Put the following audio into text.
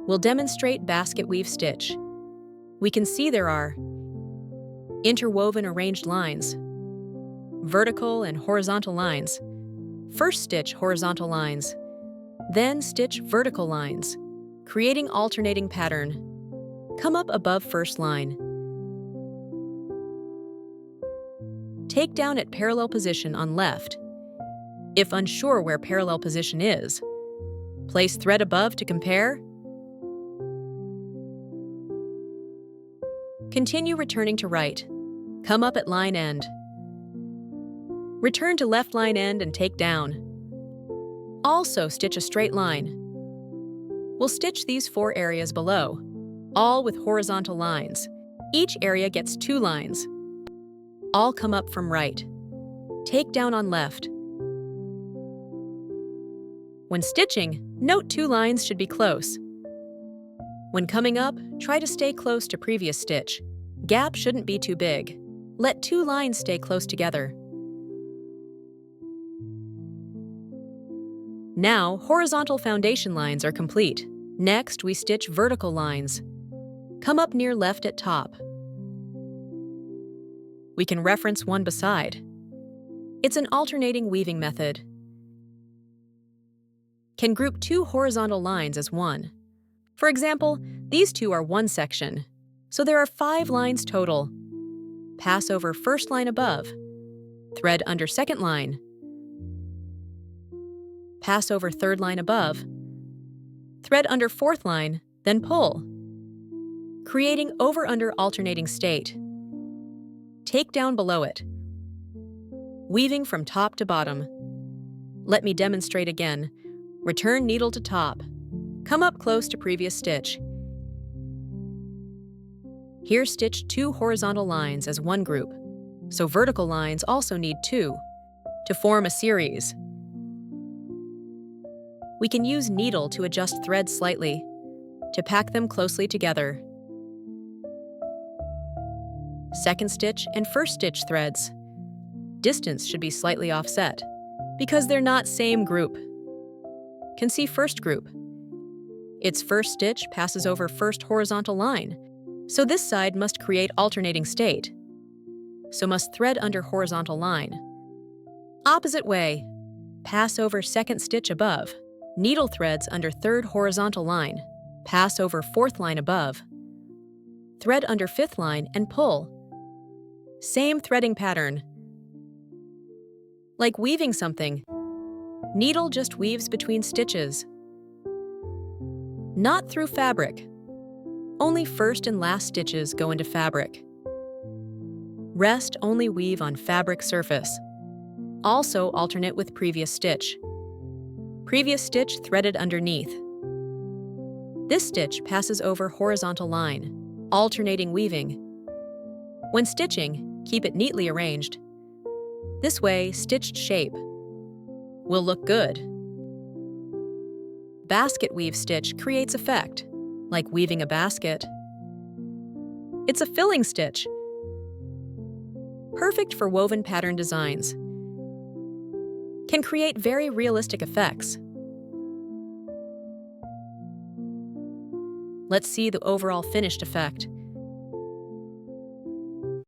We'll demonstrate basket weave stitch. We can see there are interwoven arranged lines, vertical and horizontal lines. First stitch horizontal lines, then stitch vertical lines, creating alternating pattern. Come up above first line. Take down at parallel position on left. If unsure where parallel position is, place thread above to compare. Continue returning to right. Come up at line end. Return to left line end and take down. Also stitch a straight line. We'll stitch these 4 areas below, all with horizontal lines. Each area gets 2 lines. All come up from right. Take down on left. When stitching, note 2 lines should be close. When coming up, try to stay close to previous stitch. Gap shouldn't be too big. Let 2 lines stay close together. Now, horizontal foundation lines are complete. Next, we stitch vertical lines. Come up near left at top. We can reference one beside. It's an alternating weaving method. Can group 2 horizontal lines as one. For example, these 2 are one section, so there are 5 lines total. Pass over first line above. Thread under second line. Pass over third line above. Thread under fourth line, then pull. Creating over-under alternating state. Take down below it. Weaving from top to bottom. Let me demonstrate again. Return needle to top. Come up close to previous stitch. Here stitch 2 horizontal lines as one group, so vertical lines also need 2 to form a series. We can use needle to adjust threads slightly, to pack them closely together. Second stitch and first stitch threads. Distance should be slightly offset, because they're not same group. Can see first group. Its first stitch passes over first horizontal line, so this side must create alternating state, so must thread under horizontal line. Opposite way, pass over second stitch above, needle threads under third horizontal line, pass over fourth line above, thread under fifth line and pull. Same threading pattern. Like weaving something, needle just weaves between stitches. Not through fabric. Only first and last stitches go into fabric. Rest only weave on fabric surface. Also alternate with previous stitch. Previous stitch threaded underneath. This stitch passes over horizontal line, alternating weaving. When stitching, keep it neatly arranged. This way, stitched shape will look good. Basket weave stitch creates effect, like weaving a basket. It's a filling stitch, perfect for woven pattern designs. Can create very realistic effects. Let's see the overall finished effect.